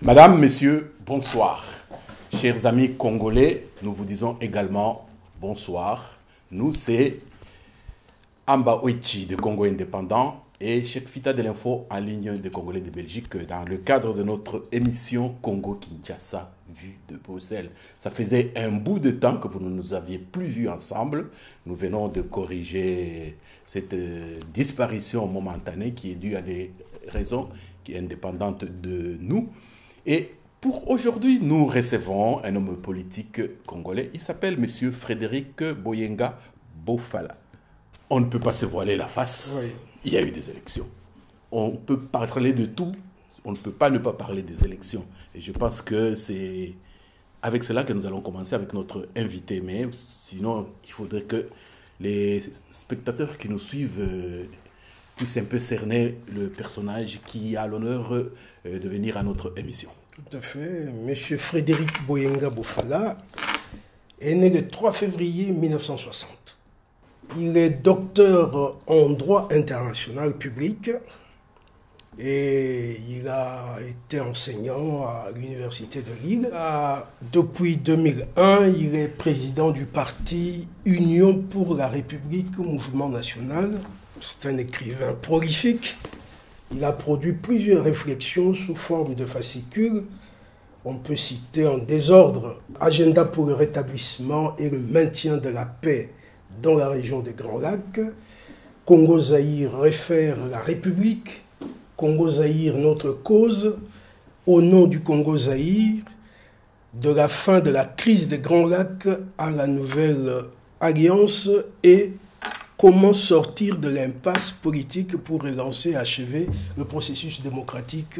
Madame, Messieurs, bonsoir. Chers amis congolais, nous vous disons également bonsoir. Nous, c'est Amba Oichi de Congo Indépendant et Cheikh Fita de l'Info en ligne des Congolais de Belgique dans le cadre de notre émission Congo-Kinshasa, vue de Bruxelles. Ça faisait un bout de temps que vous ne nous aviez plus vus ensemble. Nous venons de corriger cette disparition momentanée qui est due à des raisons qui sont indépendantes de nous. Et pour aujourd'hui, nous recevons un homme politique congolais. Il s'appelle M. Frédéric Boyenga Bofala. On ne peut pas se voiler la face. Oui. Il y a eu des élections. On peut parler de tout. On ne peut pas ne pas parler des élections. Et je pense que c'est avec cela que nous allons commencer avec notre invité. Mais sinon, il faudrait que les spectateurs qui nous suivent puissent un peu cerner le personnage qui a l'honneur de venir à notre émission. Tout à fait. Monsieur Frédéric Boyenga Bofala est né le 3 février 1960. Il est docteur en droit international public et il a été enseignant à l'université de Lille. Depuis 2001, il est président du parti Union pour la République, mouvement national. C'est un écrivain prolifique. Il a produit plusieurs réflexions sous forme de fascicules. On peut citer en désordre Agenda pour le rétablissement et le maintien de la paix dans la région des Grands Lacs, Congo-Zaïre réfère la République, Congo-Zaïre notre cause, au nom du Congo-Zaïre, de la fin de la crise des Grands Lacs à la nouvelle alliance et comment sortir de l'impasse politique pour relancer et achever le processus démocratique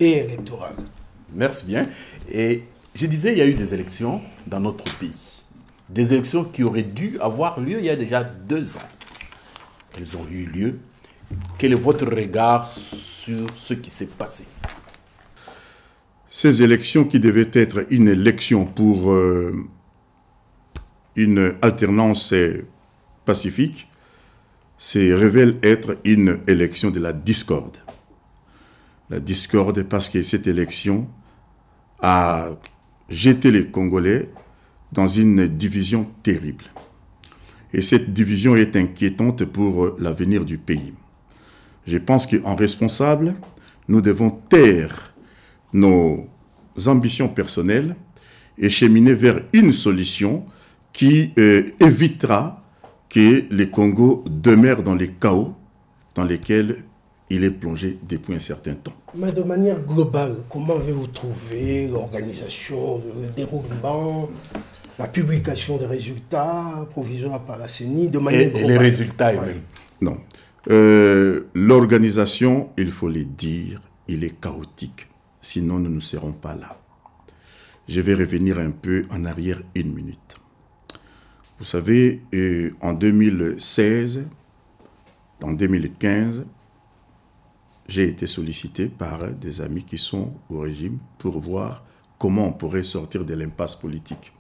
et électoral. Merci bien. Et je disais, il y a eu des élections dans notre pays. Des élections qui auraient dû avoir lieu il y a déjà 2 ans. Elles ont eu lieu. Quel est votre regard sur ce qui s'est passé? Ces élections qui devaient être une élection pour une alternance pacifique se révèlent être une élection de la discorde. La discorde parce que cette élection a jeté les Congolais dans une division terrible. Et cette division est inquiétante pour l'avenir du pays. Je pense qu'en responsable, nous devons taire nos ambitions personnelles et cheminer vers une solution qui évitera que les Congo demeurent dans les chaos dans lesquels il est plongé depuis un certain temps. Mais de manière globale, comment avez-vous trouvé l'organisation, le déroulement, la publication des résultats provisoires par la CENI de manière globale? Et les résultats eux-mêmes? Non. L'organisation, il faut le dire, il est chaotique. Sinon, nous ne serons pas là. Je vais revenir un peu en arrière 1 minute. Vous savez, en 2016, en 2015, j'ai été sollicité par des amis qui sont au régime pour voir comment on pourrait sortir de l'impasse politique.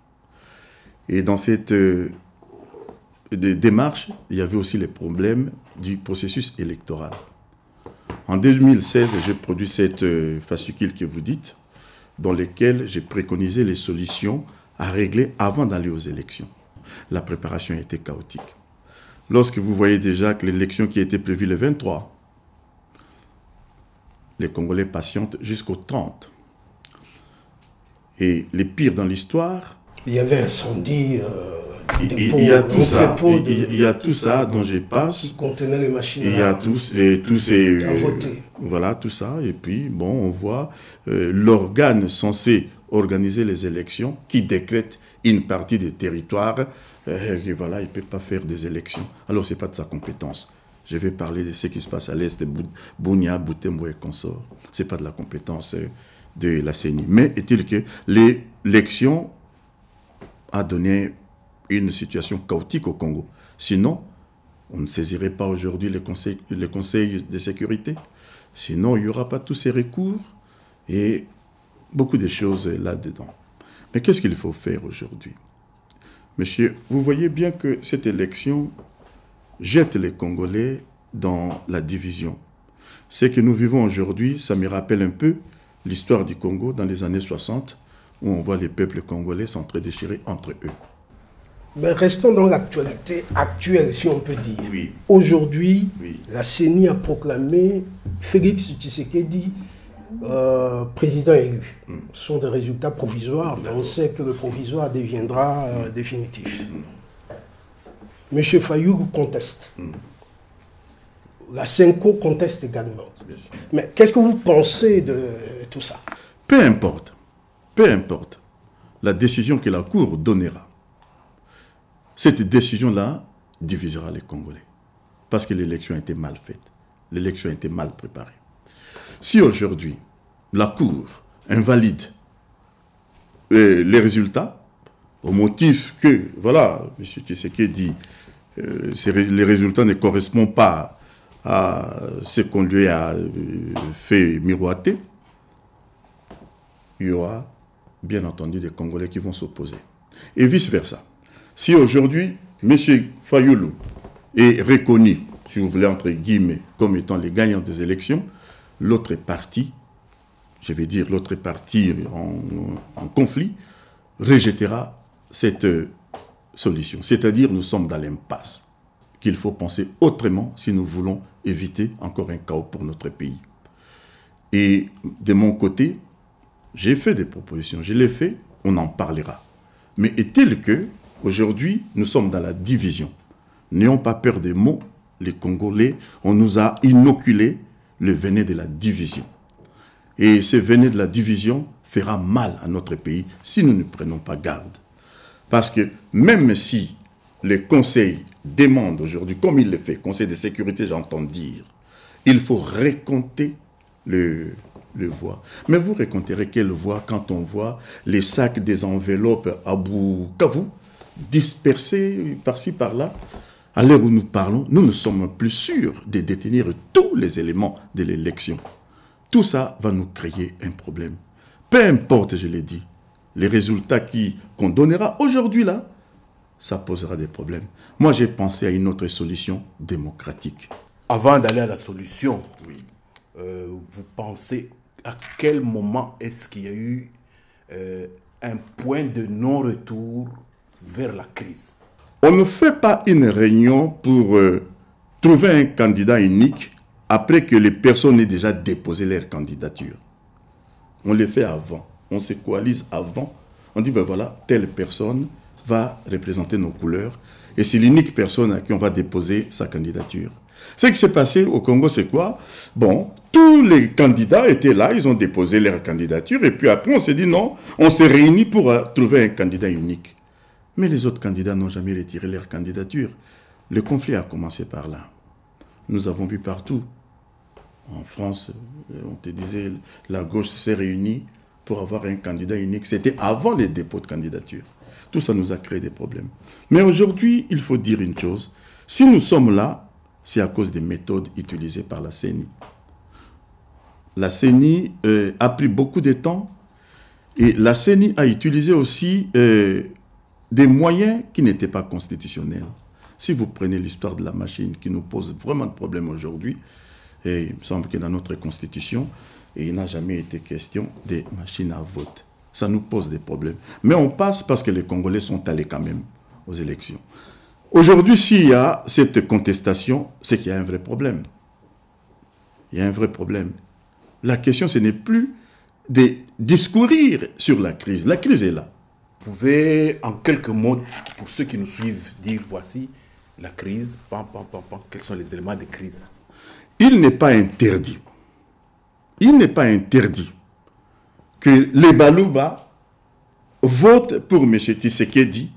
Et dans cette démarche, il y avait aussi les problèmes du processus électoral. En 2016, j'ai produit cette fascicule que vous dites, dans laquelle j'ai préconisé les solutions à régler avant d'aller aux élections. La préparation était chaotique. Lorsque vous voyez déjà que l'élection qui était prévue le 23, les Congolais patientent jusqu'au 30. Et les pires dans l'histoire... Il y avait incendie il y a tout ça dont je passe. Qui contenait les machines. Il y a tous ces... voilà, tout ça. Et puis, bon, on voit l'organe censé organiser les élections qui décrète une partie des territoires. Et voilà, il ne peut pas faire des élections. Alors, ce n'est pas de sa compétence. Je vais parler de ce qui se passe à l'est de Bunia, Butembo et consorts. Ce n'est pas de la compétence de la CENI. Mais est-il que l'élection a donné une situation chaotique au Congo. Sinon, on ne saisirait pas aujourd'hui le conseil de sécurité. Sinon, il n'y aura pas tous ces recours et beaucoup de choses là-dedans. Mais qu'est-ce qu'il faut faire aujourd'hui? Monsieur, vous voyez bien que cette élection jette les Congolais dans la division. Ce que nous vivons aujourd'hui, ça me rappelle un peu l'histoire du Congo dans les années 60, où on voit les peuples congolais s'entre-déchirer entre eux. Mais restons dans l'actualité actuelle, si on peut dire. Oui. Aujourd'hui, Oui. la CENI a proclamé Félix Tshisekedi président élu. Ce sont des résultats provisoires, mais on sait que le provisoire deviendra définitif. Monsieur Fayoulou conteste. La CENCO conteste également. Mais qu'est-ce que vous pensez de tout ça? Peu importe la décision que la Cour donnera, cette décision-là divisera les Congolais. Parce que l'élection a été mal faite. L'élection a été mal préparée. Si aujourd'hui, la Cour invalide les résultats, au motif que, voilà, M. Tshisekedi, les résultats ne correspondent pas à ce qu'on lui a fait miroiter, il y aura bien entendu des Congolais qui vont s'opposer. Et vice-versa. Si aujourd'hui, M. Fayoulou est reconnu, si vous voulez, entre guillemets, comme étant les gagnants des élections, l'autre parti, je vais dire l'autre parti en conflit, rejettera cette solution. C'est-à-dire, nous sommes dans l'impasse, qu'il faut penser autrement si nous voulons éviter encore un chaos pour notre pays. Et de mon côté, j'ai fait des propositions, je l'ai fait, on en parlera. Mais est-il que, aujourd'hui, nous sommes dans la division. N'ayons pas peur des mots, les Congolais, on nous a inoculé le venin de la division. Et ce venin de la division fera mal à notre pays si nous ne prenons pas garde. Parce que même si le Conseil demande aujourd'hui, comme il le fait, Conseil de sécurité, j'entends dire, il faut recompter le voix. Mais vous raconterez quelle voix quand on voit les sacs des enveloppes à Bukavu dispersés par-ci, par-là. À l'heure où nous parlons, nous ne sommes plus sûrs de détenir tous les éléments de l'élection. Tout ça va nous créer un problème. Peu importe, je l'ai dit, les résultats qu'on donnera aujourd'hui là, ça posera des problèmes. Moi, j'ai pensé à une autre solution démocratique. Avant d'aller à la solution, oui. Vous pensez à quel moment est-ce qu'il y a eu un point de non-retour vers la crise? On ne fait pas une réunion pour trouver un candidat unique après que les personnes aient déjà déposé leur candidature. On le fait avant. On se coalise avant. On dit, ben voilà, telle personne va représenter nos couleurs et c'est l'unique personne à qui on va déposer sa candidature. Ce qui s'est passé au Congo, c'est quoi? Bon, tous les candidats étaient là, ils ont déposé leur candidature et puis après on s'est dit non, on s'est réunis pour trouver un candidat unique. Mais les autres candidats n'ont jamais retiré leur candidature. Le conflit a commencé par là. Nous avons vu partout. En France, on te disait, la gauche s'est réunie pour avoir un candidat unique. C'était avant les dépôts de candidature. Tout ça nous a créé des problèmes. Mais aujourd'hui, il faut dire une chose. Si nous sommes là, c'est à cause des méthodes utilisées par la CENI. La CENI a pris beaucoup de temps et la CENI a utilisé aussi des moyens qui n'étaient pas constitutionnels. Si vous prenez l'histoire de la machine qui nous pose vraiment de problèmes aujourd'hui, et il me semble que dans notre constitution, il n'a jamais été question des machines à vote. Ça nous pose des problèmes. Mais on passe parce que les Congolais sont allés quand même aux élections. Aujourd'hui, s'il y a cette contestation, c'est qu'il y a un vrai problème. Il y a un vrai problème. La question, ce n'est plus de discourir sur la crise. La crise est là. Vous pouvez, en quelques mots, pour ceux qui nous suivent, dire voici la crise, quels sont les éléments de crise? Il n'est pas interdit. Il n'est pas interdit que les Balouba votent pour M. Tshisekedi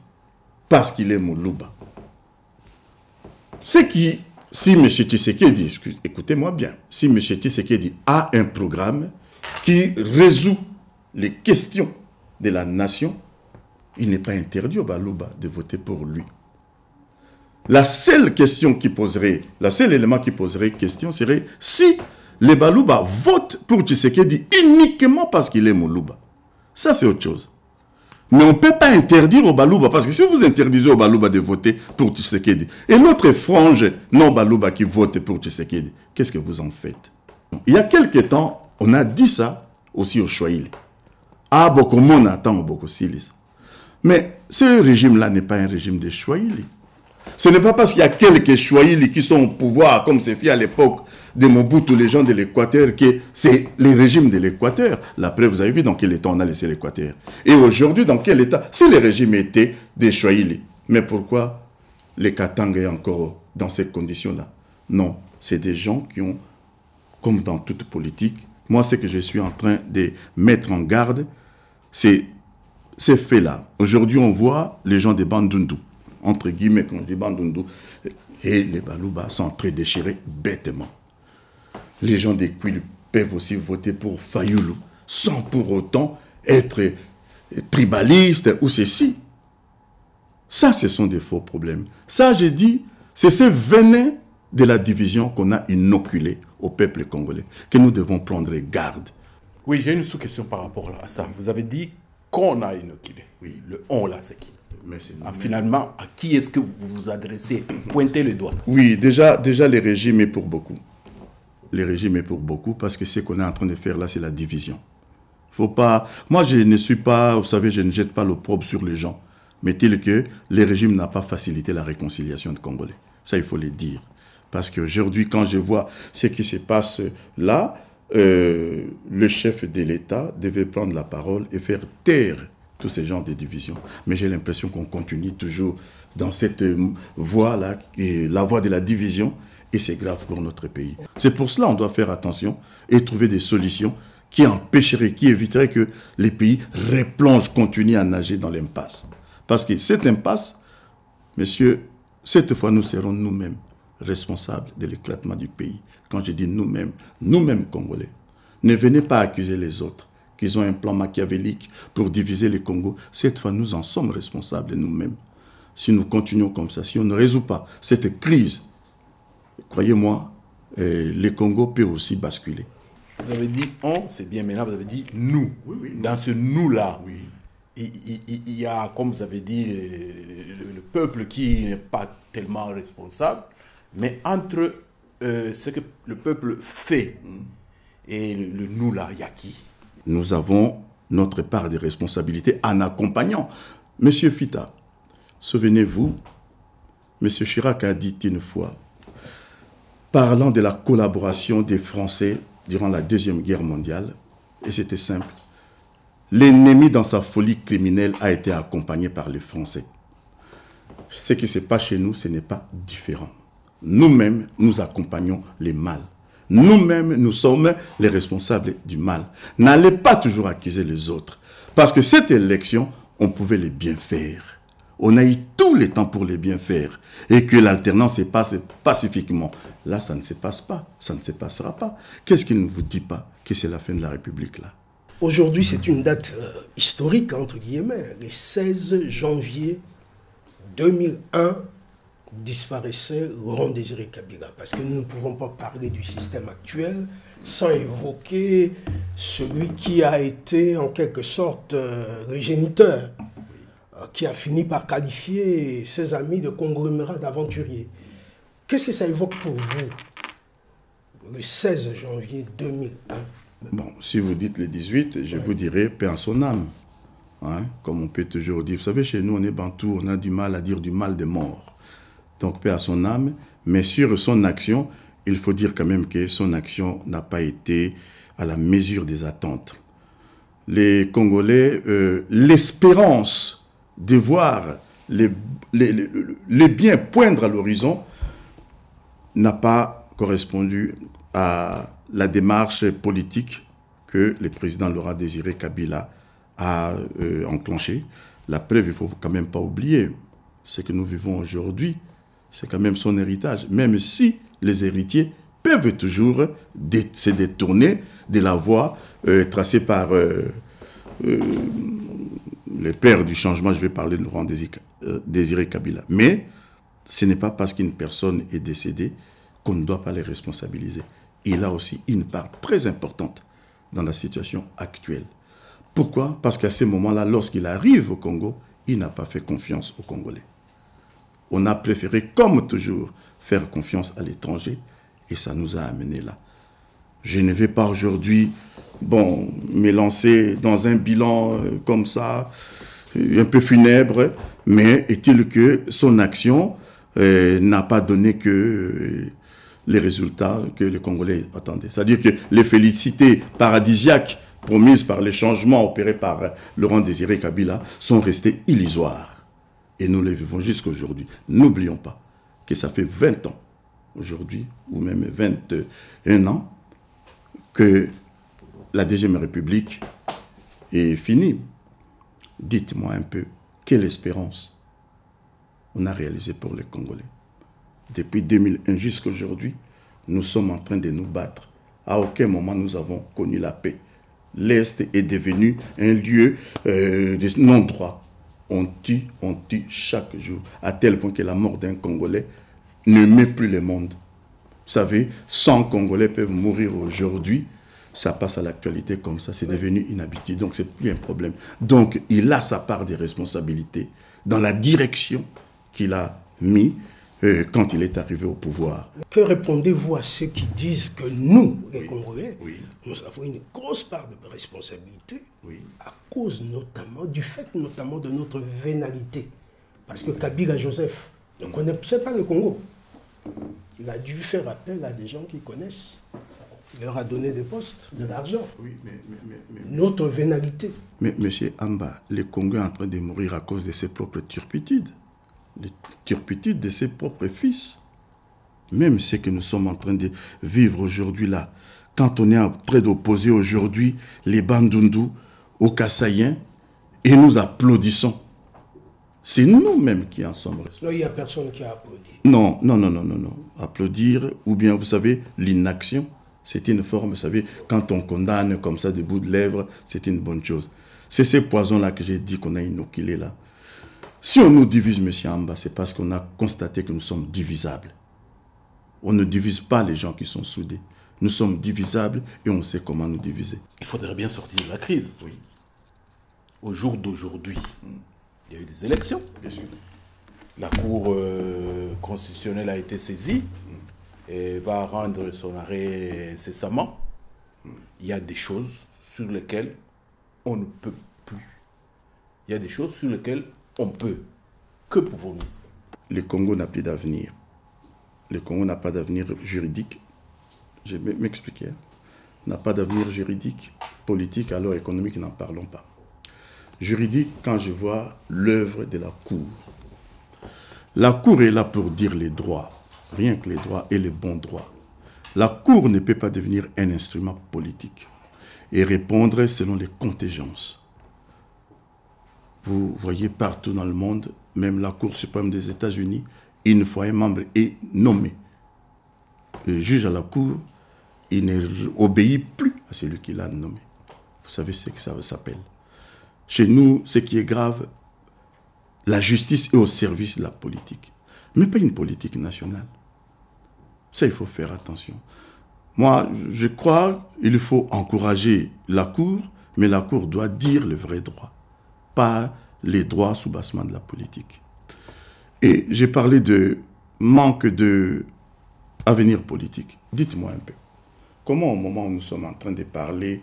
parce qu'il est Moulouba. C'est qui, si M. Tshisekedi, écoutez-moi bien, si M. Tshisekedi a un programme qui résout les questions de la nation, il n'est pas interdit aux Balouba de voter pour lui. La seule question qui poserait, le seul élément qui poserait question serait si les Balouba votent pour Tshisekedi uniquement parce qu'il est Moulouba. Ça, c'est autre chose. Mais on ne peut pas interdire aux Balouba, parce que si vous interdisez aux Balouba de voter pour Tshisekedi, et l'autre frange non-Balouba qui vote pour Tshisekedi, qu'est-ce que vous en faites? Il y a quelque temps, on a dit ça aussi au Swahili. Ah, beaucoup de monde attend beaucoup Silis. Mais ce régime-là n'est pas un régime de Swahili. Ce n'est pas parce qu'il y a quelques Swahili qui sont au pouvoir, comme c'est fait à l'époque de Mobutu, les gens de l'Équateur, que c'est les régimes de l'Équateur. Après, vous avez vu dans quel état on a laissé l'Équateur. Et aujourd'hui, dans quel état? Si les régimes étaient des Swahili. Mais pourquoi les Katanga est encore dans ces conditions-là? Non, c'est des gens qui ont, comme dans toute politique, moi, ce que je suis en train de mettre en garde, c'est ces faits-là. Aujourd'hui, on voit les gens des Bandundu, entre guillemets, quand on dit Bandundu, et les Balouba sont en train de déchirer bêtement. Les gens des Kouil peuvent aussi voter pour Fayoulou, sans pour autant être tribalistes ou ceci. Ça, ce sont des faux problèmes. Ça, j'ai dit, c'est ce venin de la division qu'on a inoculé au peuple congolais, que nous devons prendre garde. Oui, j'ai une sous-question par rapport à ça. Vous avez dit qu'on a inoculé. Oui. Le on là, c'est qui? Finalement, à qui est-ce que vous vous adressez? Pointez le doigt. Oui, déjà les régimes est pour beaucoup. Les régimes est pour beaucoup parce que ce qu'on est en train de faire là, c'est la division. Faut pas. Moi, je ne suis pas, vous savez, je ne jette pas l'opprobre sur les gens. Mais tel que les régimes n'ont pas facilité la réconciliation de Congolais. Ça, il faut le dire. Parce qu'aujourd'hui, quand je vois ce qui se passe là, le chef de l'État devait prendre la parole et faire taire tous ces genres de divisions. Mais j'ai l'impression qu'on continue toujours dans cette voie-là, la voie de la division, et c'est grave pour notre pays. C'est pour cela qu'on doit faire attention et trouver des solutions qui empêcheraient, qui éviteraient que les pays replongent, continuent à nager dans l'impasse. Parce que cette impasse, messieurs, cette fois nous serons nous-mêmes responsables de l'éclatement du pays. Quand je dis nous-mêmes, nous-mêmes Congolais, ne venez pas accuser les autres qu'ils ont un plan machiavélique pour diviser le Congo. Cette fois, nous en sommes responsables nous-mêmes. Si nous continuons comme ça, si on ne résout pas cette crise, croyez-moi, le Congo peut aussi basculer. Vous avez dit on, c'est bien, maintenant vous avez dit nous. Oui, oui, dans ce nous-là, oui. Il y a, comme vous avez dit, le peuple qui n'est pas tellement responsable, mais entre ce que le peuple fait et le nous-là, il y a qui? Nous avons notre part de responsabilité en accompagnant. Monsieur Fita, souvenez-vous, Monsieur Chirac a dit une fois, parlant de la collaboration des Français durant la Deuxième Guerre mondiale, et c'était simple, l'ennemi dans sa folie criminelle a été accompagné par les Français. Ce qui se passe chez nous, ce n'est pas différent. Nous-mêmes, nous accompagnons les mal. Nous-mêmes, nous sommes les responsables du mal. N'allez pas toujours accuser les autres. Parce que cette élection, on pouvait les bien faire. On a eu tout le temps pour les bien faire. Et que l'alternance se passe pacifiquement. Là, ça ne se passe pas. Ça ne se passera pas. Qu'est-ce qu'il ne vous dit pas que c'est la fin de la République, là? Aujourd'hui, c'est une date historique, entre guillemets. Le 16 janvier 2001, disparaissait Laurent Désiré Kabila. Parce que nous ne pouvons pas parler du système actuel sans évoquer celui qui a été en quelque sorte le géniteur, qui a fini par qualifier ses amis de conglomérats d'aventuriers. Qu'est-ce que ça évoque pour vous, le 16 janvier 2001? Bon, si vous dites le 18, je vous dirai paix à son âme. Hein? Comme on peut toujours dire. Vous savez, chez nous, on est bantou, on a du mal à dire du mal des morts. Donc, paix à son âme. Mais sur son action, il faut dire quand même que son action n'a pas été à la mesure des attentes. Les Congolais, l'espérance de voir les biens poindre à l'horizon n'a pas correspondu à la démarche politique que le président Laurent Désiré Kabila a enclenchée. La preuve, il ne faut quand même pas oublier, ce que nous vivons aujourd'hui, c'est quand même son héritage, même si les héritiers peuvent toujours se détourner de la voie tracée par les pères du changement. Je vais parler de Laurent Désiré Kabila. Mais ce n'est pas parce qu'une personne est décédée qu'on ne doit pas les responsabiliser. Il a aussi une part très importante dans la situation actuelle. Pourquoi? Parce qu'à ce moment-là, lorsqu'il arrive au Congo, il n'a pas fait confiance aux Congolais. On a préféré, comme toujours, faire confiance à l'étranger et ça nous a amenés là. Je ne vais pas aujourd'hui, bon, me lancer dans un bilan comme ça, un peu funèbre, mais est-il que son action n'a pas donné que les résultats que les Congolais attendaient. C'est-à-dire que les félicités paradisiaques promises par les changements opérés par Laurent Désiré Kabila sont restées illusoires. Et nous les vivons jusqu'aujourd'hui. N'oublions pas que ça fait 20 ans, aujourd'hui, ou même 21 ans, que la Deuxième République est finie. Dites-moi un peu, quelle espérance on a réalisé pour les Congolais. Depuis 2001 jusqu'à aujourd'hui, nous sommes en train de nous battre. À aucun moment nous avons connu la paix. L'Est est devenu un lieu de non-droit. On tue chaque jour, à tel point que la mort d'un Congolais ne met plus le monde. Vous savez, 100 Congolais peuvent mourir aujourd'hui. Ça passe à l'actualité comme ça, c'est devenu une habitude. Donc, c'est plus un problème. Donc, il a sa part de responsabilité dans la direction qu'il a mis quand il est arrivé au pouvoir. Que répondez-vous à ceux qui disent que nous, les Congolais, nous avons une grosse part de responsabilité à cause notamment, du fait notamment de notre vénalité. Parce que Kabila Joseph ne connaissait pas le Congo. Il a dû faire appel à des gens qui connaissent. Il leur a donné des postes, de l'argent. Oui, notre vénalité. Mais M. Amba, le Congo est en train de mourir à cause de ses propres turpitudes. Les turpitudes de ses propres fils. Même ce que nous sommes en train de vivre aujourd'hui là, quand on est en train d'opposer aujourd'hui les Bandundu aux Kassaïens, et nous applaudissons. C'est nous-mêmes qui en sommes responsables. Non, il n'y a personne qui a applaudi. Non. Applaudir, ou bien, vous savez, l'inaction, c'est une forme, vous savez, quand on condamne comme ça de bout de lèvres, c'est une bonne chose. C'est ces poisons-là que j'ai dit qu'on a inoculés là. Si on nous divise, M. Amba, c'est parce qu'on a constaté que nous sommes divisables. On ne divise pas les gens qui sont soudés. Nous sommes divisables et on sait comment nous diviser. Il faudrait bien sortir de la crise. Oui. Au jour d'aujourd'hui, il y a eu des élections. Bien sûr. La Cour constitutionnelle a été saisie et va rendre son arrêt incessamment. Il y a des choses sur lesquelles on ne peut plus. Il y a des choses sur lesquelles on peut. Que pouvons-nous? Le Congo n'a plus d'avenir. Le Congo n'a pas d'avenir juridique. Je vais m'expliquer. N'a pas d'avenir juridique, politique, alors économique, n'en parlons pas. Juridique, quand je vois l'œuvre de la Cour. La Cour est là pour dire les droits, rien que les droits et les bons droits. La Cour ne peut pas devenir un instrument politique et répondre selon les contingences. Vous voyez partout dans le monde, même la Cour suprême des États-Unis, une fois un membre est nommé. Le juge à la Cour, il n'obéit plus à celui qui l'a nommé. Vous savez ce que ça s'appelle. Chez nous, ce qui est grave, la justice est au service de la politique. Mais pas une politique nationale. Ça, il faut faire attention. Moi, je crois qu'il faut encourager la Cour, mais la Cour doit dire le vrai droit, pas les droits sous bassement de la politique. Et j'ai parlé de manque d'avenir politique. Dites-moi un peu, comment au moment où nous sommes en train de parler,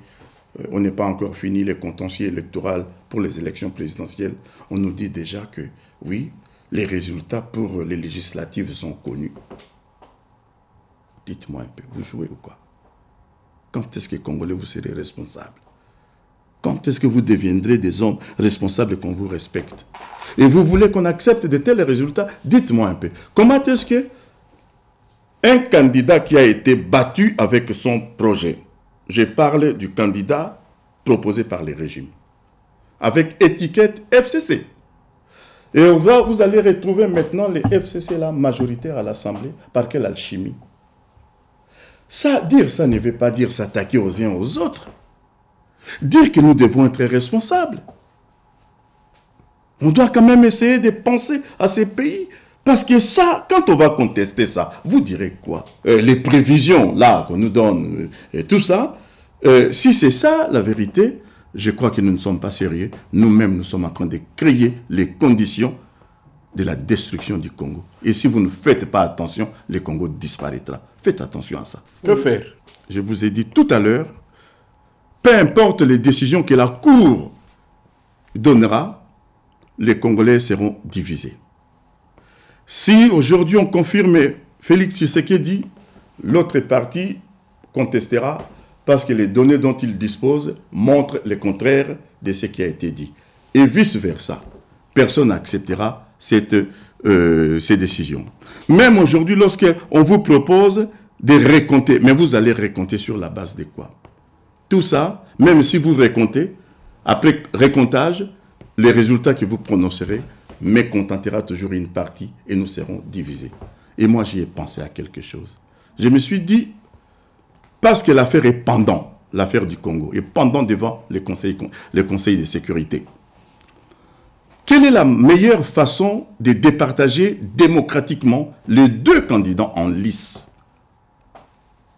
on n'est pas encore fini les contentieux électoraux pour les élections présidentielles, on nous dit déjà que, oui, les résultats pour les législatives sont connus. Dites-moi un peu, vous jouez ou quoi? Quand est-ce que les Congolais vous serez responsables? Quand est-ce que vous deviendrez des hommes responsables et qu'on vous respecte? Et vous voulez qu'on accepte de tels résultats? Dites-moi un peu, comment est-ce que un candidat qui a été battu avec son projet, je parle du candidat proposé par les régimes, avec étiquette FCC, et vous allez retrouver maintenant les FCC là majoritaires à l'Assemblée, par quelle alchimie? Ça, dire ça ne veut pas dire s'attaquer aux uns aux autres. Dire que nous devons être responsables. On doit quand même essayer de penser à ces pays. Parce que ça, quand on va contester ça, vous direz quoi? Les prévisions, là, qu'on nous donne, et tout ça, si c'est ça, la vérité, je crois que nous ne sommes pas sérieux. Nous-mêmes, nous sommes en train de créer les conditions de la destruction du Congo. Et si vous ne faites pas attention, le Congo disparaîtra. Faites attention à ça. Que faire? Je vous ai dit tout à l'heure, peu importe les décisions que la Cour donnera, les Congolais seront divisés. Si aujourd'hui on confirme Félix Tshisekedi, l'autre parti contestera parce que les données dont il dispose montrent le contraire de ce qui a été dit. Et vice-versa. Personne n'acceptera ces décisions. Même aujourd'hui, lorsqu'on vous propose de recompter, mais vous allez recompter sur la base de quoi? Tout ça, même si vous recomptez, après recomptage, les résultats que vous prononcerez mécontentera toujours une partie et nous serons divisés. Et moi, j'y ai pensé à quelque chose. Je me suis dit, parce que l'affaire est pendant, l'affaire du Congo, est pendant devant le Conseil de sécurité. Quelle est la meilleure façon de départager démocratiquement les deux candidats en lice?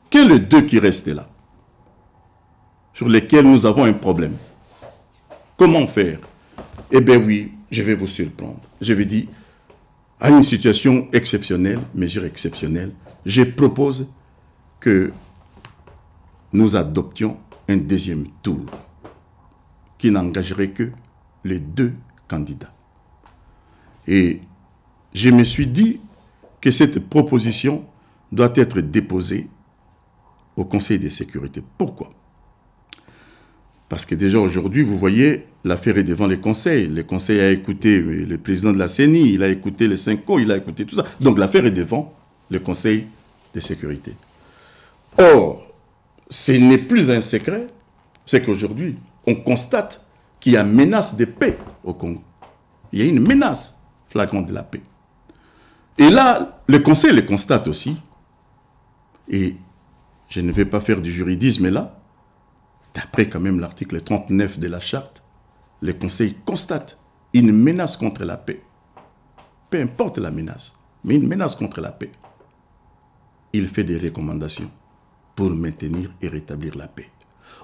Quels sont les deux qui restent là, sur lesquels nous avons un problème? Comment faire? Eh bien oui, je vais vous surprendre. Je vais dire, à une situation exceptionnelle, mesure exceptionnelle, je propose que nous adoptions un deuxième tour qui n'engagerait que les deux candidats. Et je me suis dit que cette proposition doit être déposée au Conseil de sécurité. Pourquoi? Parce que déjà aujourd'hui, vous voyez, l'affaire est devant les conseils. Le conseil a écouté le président de la CENI, il a écouté les Cinco, il a écouté tout ça. Donc l'affaire est devant le Conseil de sécurité. Or, ce n'est plus un secret, c'est qu'aujourd'hui, on constate qu'il y a menace de paix au Congo. Il y a une menace flagrante de la paix. Et là, le Conseil le constate aussi. Et je ne vais pas faire du juridisme là. D'après quand même l'article 39 de la Charte, le Conseil constate une menace contre la paix. Peu importe la menace, mais une menace contre la paix. Il fait des recommandations pour maintenir et rétablir la paix.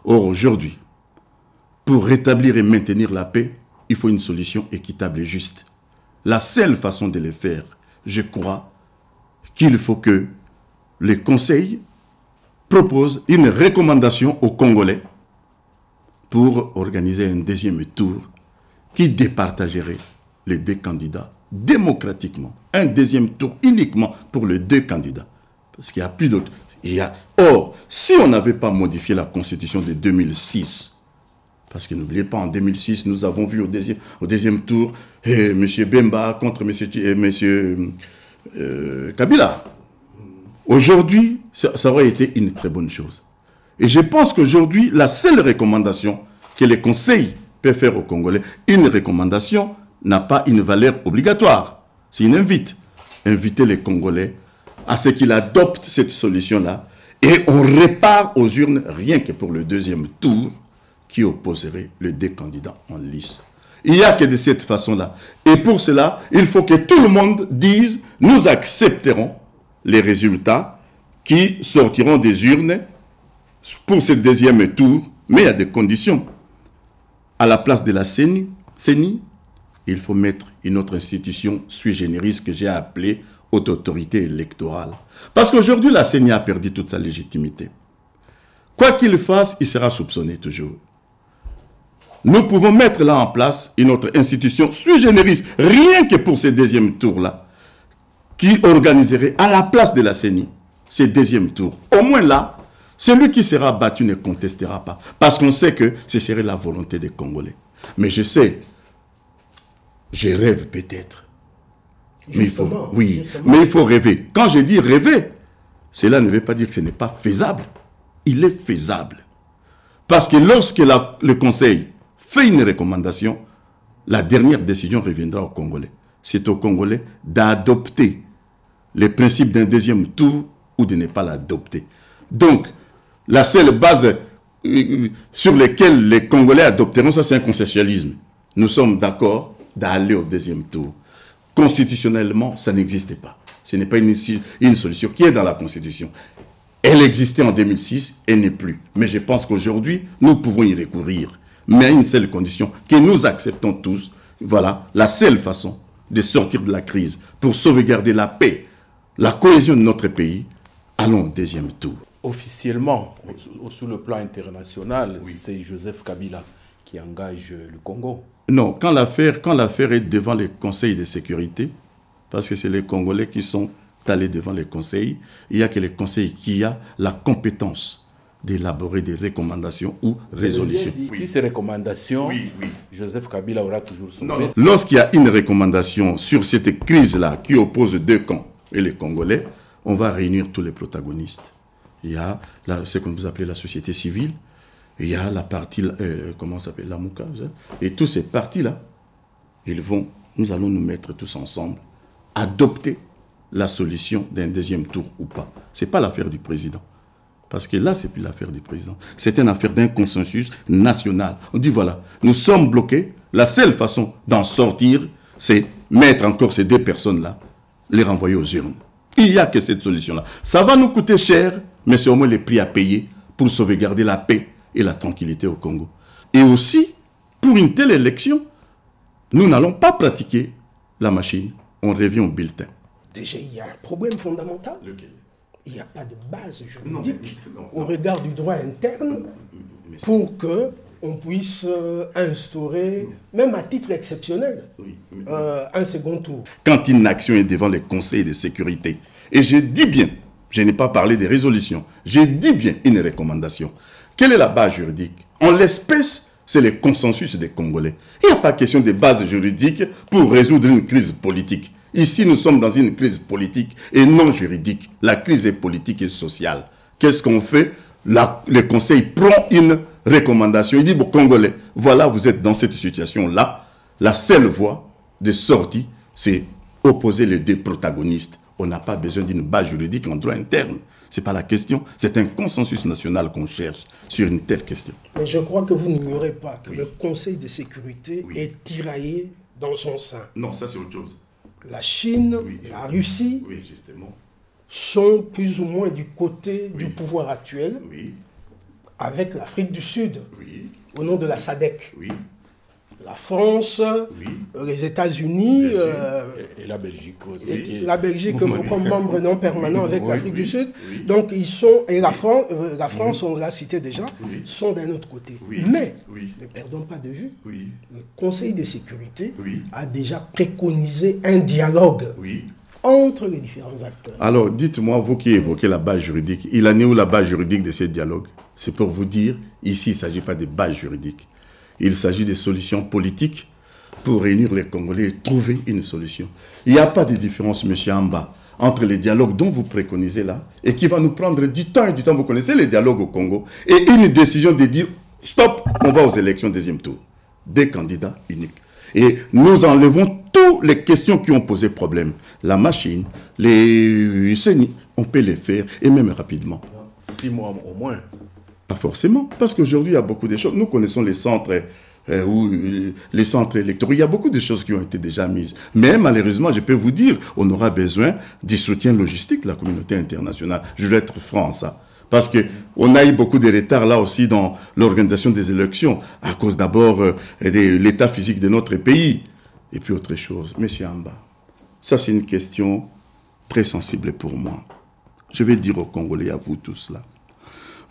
Or, aujourd'hui, pour rétablir et maintenir la paix, il faut une solution équitable et juste. La seule façon de le faire, je crois, qu'il faut que le Conseil propose une recommandation aux Congolais pour organiser un deuxième tour qui départagerait les deux candidats démocratiquement. Un deuxième tour uniquement pour les deux candidats. Parce qu'il n'y a plus d'autres. Or, si on n'avait pas modifié la Constitution de 2006, parce que n'oubliez pas, en 2006, nous avons vu au deuxième tour M. Bemba contre M. Kabila. Aujourd'hui, ça aurait été une très bonne chose. Et je pense qu'aujourd'hui, la seule recommandation que les conseils peuvent faire aux Congolais, une recommandation n'a pas une valeur obligatoire. C'est une invite. Inviter les Congolais à ce qu'ils adoptent cette solution-là et on répare aux urnes rien que pour le deuxième tour qui opposerait les deux candidats en lice. Il n'y a que de cette façon-là. Et pour cela, il faut que tout le monde dise « Nous accepterons les résultats qui sortiront des urnes pour ce deuxième tour, mais il y a des conditions. À la place de la CENI, il faut mettre une autre institution sui generis que j'ai appelée haute autorité électorale. Parce qu'aujourd'hui, la CENI a perdu toute sa légitimité. Quoi qu'il fasse, il sera soupçonné toujours. Nous pouvons mettre là en place une autre institution sui generis, rien que pour ce deuxième tour-là, qui organiserait à la place de la CENI ce deuxième tour. Au moins là, celui qui sera battu ne contestera pas. Parce qu'on sait que ce serait la volonté des Congolais. Mais je sais, je rêve peut-être. Mais il faut rêver. Quand je dis rêver, cela ne veut pas dire que ce n'est pas faisable. Il est faisable. Parce que lorsque le Conseil fait une recommandation, la dernière décision reviendra aux Congolais. C'est aux Congolais d'adopter les principes d'un deuxième tour ou de ne pas l'adopter. Donc, la seule base sur laquelle les Congolais adopteront, ça c'est un consensualisme. Nous sommes d'accord d'aller au deuxième tour. Constitutionnellement, ça n'existait pas. Ce n'est pas une solution qui est dans la Constitution. Elle existait en 2006, elle n'est plus. Mais je pense qu'aujourd'hui, nous pouvons y recourir. Mais à une seule condition, que nous acceptons tous, voilà, la seule façon de sortir de la crise, pour sauvegarder la paix, la cohésion de notre pays, allons au deuxième tour. Officiellement, sur le plan international, c'est Joseph Kabila qui engage le Congo. Non, quand l'affaire est devant les conseils de sécurité, parce que c'est les Congolais qui sont allés devant les conseils, il n'y a que les conseils qui ont la compétence d'élaborer des recommandations ou résolutions. Si ces recommandations, Joseph Kabila aura toujours son non. Lorsqu'il y a une recommandation sur cette crise-là qui oppose deux camps et les Congolais, on va réunir tous les protagonistes. Il y a ce que vous appelez la société civile, il y a la partie, comment ça s'appelle, la Mouka, et tous ces partis-là, nous allons nous mettre tous ensemble, adopter la solution d'un deuxième tour ou pas. Ce n'est pas l'affaire du président. Parce que là, ce n'est plus l'affaire du président. C'est une affaire d'un consensus national. On dit, voilà, nous sommes bloqués. La seule façon d'en sortir, c'est mettre encore ces deux personnes-là, les renvoyer aux urnes. Il n'y a que cette solution-là. Ça va nous coûter cher, mais c'est au moins les prix à payer pour sauvegarder la paix et la tranquillité au Congo. Et aussi, pour une telle élection, nous n'allons pas pratiquer la machine. On revient au bulletin. Déjà, il y a un problème fondamental. Lequel? Il n'y a pas de base juridique au regard du droit interne pour qu'on puisse instaurer, même à titre exceptionnel, un second tour. Quand une action est devant les conseils de sécurité, et je dis bien, je n'ai pas parlé des résolutions, je dis bien une recommandation. Quelle est la base juridique? En l'espèce, c'est le consensus des Congolais. Il n'y a pas question de base juridique pour résoudre une crise politique. Ici, nous sommes dans une crise politique et non juridique. La crise est politique et sociale. Qu'est-ce qu'on fait? Le Conseil prend une recommandation. Il dit, bon, Congolais, voilà, vous êtes dans cette situation-là. La seule voie de sortie, c'est opposer les deux protagonistes. On n'a pas besoin d'une base juridique en droit interne. Ce n'est pas la question. C'est un consensus national qu'on cherche sur une telle question. Mais je crois que vous n'ignorez pas que le Conseil de sécurité est tiraillé dans son sein. Non, ça c'est autre chose. La Chine, la Russie sont plus ou moins du côté du pouvoir actuel, avec l'Afrique du Sud, au nom de la SADC. La France, les États-Unis et la Belgique aussi. La Belgique comme membre non permanent avec l'Afrique du Sud. Donc ils sont, et la France, on l'a cité déjà, sont d'un autre côté. Mais, ne perdons pas de vue, le Conseil de sécurité a déjà préconisé un dialogue entre les différents acteurs. Alors, dites-moi, vous qui évoquez la base juridique, il en est où la base juridique de ce dialogue? C'est pour vous dire, ici, il ne s'agit pas de base juridique. Il s'agit de solutions politiques pour réunir les Congolais et trouver une solution. Il n'y a pas de différence, M. Amba, entre les dialogues dont vous préconisez là et qui va nous prendre du temps et du temps. Vous connaissez les dialogues au Congo. Et une décision de dire, stop, on va aux élections deuxième tour. Des candidats uniques. Et nous enlevons toutes les questions qui ont posé problème. La machine, les CENI, on peut les faire et même rapidement. 6 mois au moins. Pas forcément, parce qu'aujourd'hui, il y a beaucoup de choses. Nous connaissons les centres, les centres électoraux. Il y a beaucoup de choses qui ont été déjà mises. Mais malheureusement, je peux vous dire, on aura besoin du soutien logistique de la communauté internationale. Je vais être franc, ça. Parce qu'on a eu beaucoup de retard là aussi dans l'organisation des élections, à cause d'abord de l'état physique de notre pays. Et puis autre chose, Monsieur Amba, ça c'est une question très sensible pour moi. Je vais dire aux Congolais, à vous tous là.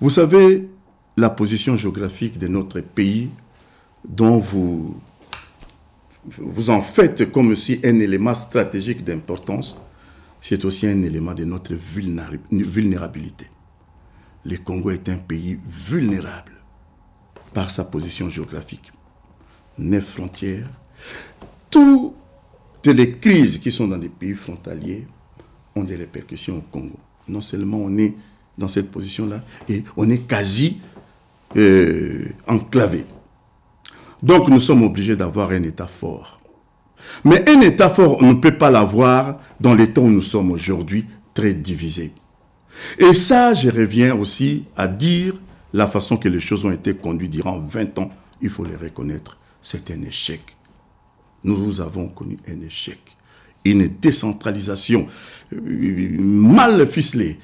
Vous savez, la position géographique de notre pays, dont vous en faites comme si un élément stratégique d'importance, c'est aussi un élément de notre vulnérabilité. Le Congo est un pays vulnérable par sa position géographique. 9 frontières. Toutes les crises qui sont dans des pays frontaliers ont des répercussions au Congo. Non seulement on est dans cette position-là, et on est quasi enclavé. Donc nous sommes obligés d'avoir un État fort. Mais un État fort, on ne peut pas l'avoir dans les temps où nous sommes aujourd'hui, très divisés. Et ça, je reviens aussi à dire la façon que les choses ont été conduites durant 20 ans, il faut les reconnaître, c'est un échec. Nous avons connu un échec. Une décentralisation mal ficelée.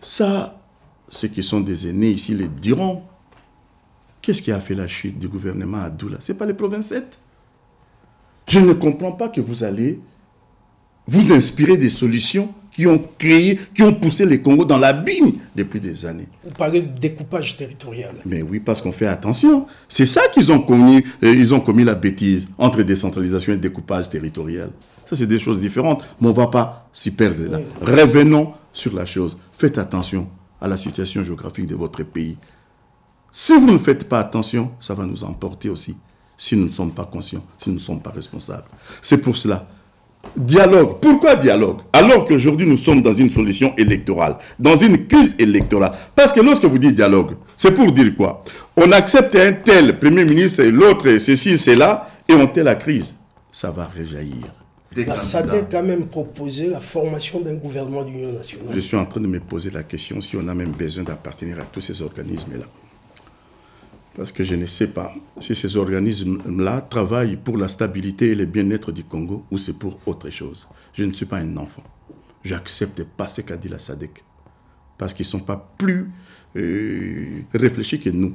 Ça, ceux qui sont des aînés ici les diront. Qu'est-ce qui a fait la chute du gouvernement à Doula? Ce n'est pas les provinces 7. Je ne comprends pas que vous allez vous inspirer des solutions qui ont poussé les Congos dans l'abîme depuis des années. Vous parlez de découpage territorial. Mais oui, parce qu'on fait attention. C'est ça qu'ils ont commis, la bêtise entre décentralisation et découpage territorial. Ça, c'est des choses différentes, mais on ne va pas s'y perdre là. Oui. Revenons sur la chose. Faites attention à la situation géographique de votre pays. Si vous ne faites pas attention, ça va nous emporter aussi, si nous ne sommes pas conscients, si nous ne sommes pas responsables. C'est pour cela. Dialogue. Pourquoi dialogue? Alors qu'aujourd'hui, nous sommes dans une solution électorale, dans une crise électorale. Parce que lorsque vous dites dialogue, c'est pour dire quoi? On accepte un tel Premier ministre et l'autre, ceci, cela, et on tait la crise. Ça va réjaillir. La SADC a même proposé la formation d'un gouvernement d'union nationale. Je suis en train de me poser la question si on a même besoin d'appartenir à tous ces organismes-là. Parce que je ne sais pas si ces organismes-là travaillent pour la stabilité et le bien-être du Congo ou c'est pour autre chose. Je ne suis pas un enfant. Je n'accepte pas ce qu'a dit la SADC. Parce qu'ils ne sont pas plus réfléchis que nous.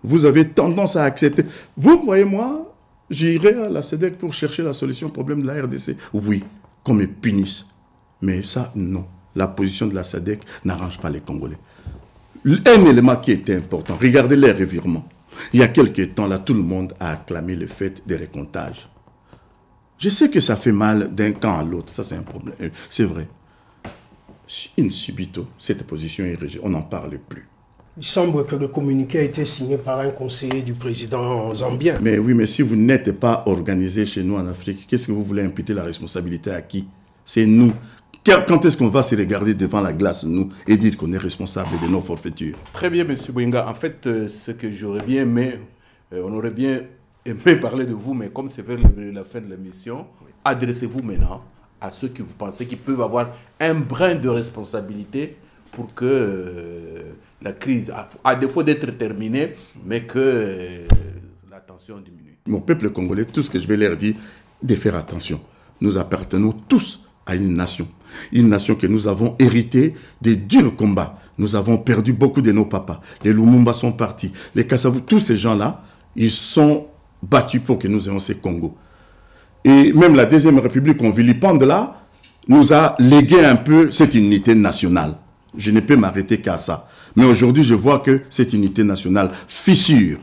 Vous avez tendance à accepter. Vous voyez, moi, j'irai à la SADC pour chercher la solution au problème de la RDC. Oui, qu'on me punisse. Mais ça, non. La position de la SADC n'arrange pas les Congolais. Un élément qui était important, regardez les revirements. Il y a quelques temps, là, tout le monde a acclamé le fait des récomptages. Je sais que ça fait mal d'un camp à l'autre, ça c'est un problème, c'est vrai. In subito, cette position est rejetée, on n'en parle plus. Il semble que le communiqué a été signé par un conseiller du président zambien. Mais oui, mais si vous n'êtes pas organisé chez nous en Afrique, qu'est-ce que vous voulez imputer la responsabilité à qui? C'est nous. Quand est-ce qu'on va se regarder devant la glace, nous, et dire qu'on est responsable de nos forfaitures? Très bien, M. Bouinga. En fait, ce que j'aurais bien aimé, on aurait bien aimé parler de vous, mais comme c'est vers la fin de l'émission, adressez-vous maintenant à ceux que vous pensez qui peuvent avoir un brin de responsabilité pour que la crise, à défaut d'être terminée, mais que la tension diminue. Mon peuple congolais, tout ce que je vais leur dire, de faire attention. Nous appartenons tous à une nation que nous avons héritée des durs combats. Nous avons perdu beaucoup de nos papas. Les Lumumba sont partis, les Kassavou, tous ces gens-là, ils sont battus pour que nous ayons ces Congos. Et même la Deuxième République qu'on vilipende là, nous a légué un peu cette unité nationale. Je ne peux m'arrêter qu'à ça. Mais aujourd'hui, je vois que cette unité nationale fissure.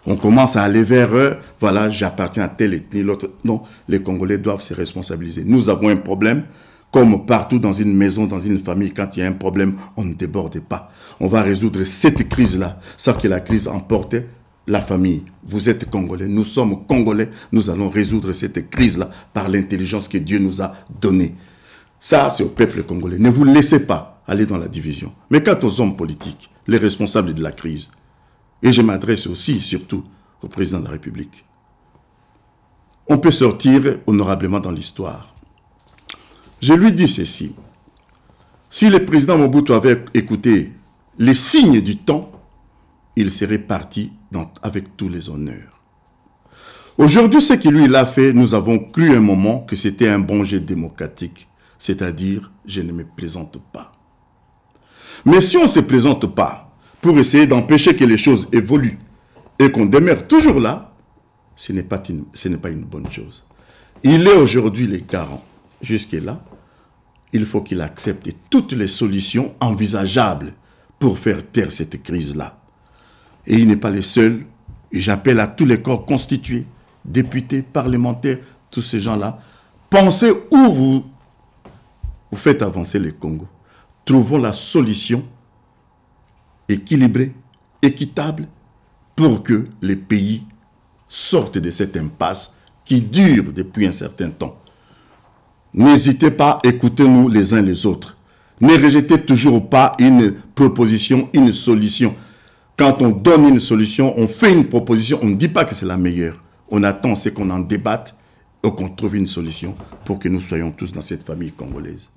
On commence à aller vers eux, voilà, j'appartiens à telle ethnie, l'autre. Non, les Congolais doivent se responsabiliser. Nous avons un problème, comme partout dans une maison, dans une famille, quand il y a un problème, on ne déborde pas. On va résoudre cette crise-là, sans que la crise emporte la famille. Vous êtes Congolais, nous sommes Congolais, nous allons résoudre cette crise-là par l'intelligence que Dieu nous a donnée. Ça, c'est au peuple congolais. Ne vous laissez pas aller dans la division. Mais quant aux hommes politiques, les responsables de la crise, et je m'adresse aussi, surtout, au président de la République. On peut sortir honorablement dans l'histoire. Je lui dis ceci. Si le président Mobutu avait écouté les signes du temps, il serait parti avec tous les honneurs. Aujourd'hui, ce qu'il lui a fait, nous avons cru un moment que c'était un bon jet démocratique. C'est-à-dire, je ne me présente pas. Mais si on ne se présente pas, pour essayer d'empêcher que les choses évoluent et qu'on demeure toujours là, ce n'est pas une bonne chose. Il est aujourd'hui le garant. Jusque-là, il faut qu'il accepte toutes les solutions envisageables pour faire taire cette crise-là. Et il n'est pas le seul. Et j'appelle à tous les corps constitués, députés, parlementaires, tous ces gens-là, pensez où vous faites avancer le Congo. Trouvons la solution équilibré, équitable, pour que les pays sortent de cette impasse qui dure depuis un certain temps. N'hésitez pas, écoutez-nous les uns les autres. Ne rejetez toujours pas une proposition, une solution. Quand on donne une solution, on fait une proposition, on ne dit pas que c'est la meilleure. On attend ce qu'on en débatte et qu'on trouve une solution pour que nous soyons tous dans cette famille congolaise.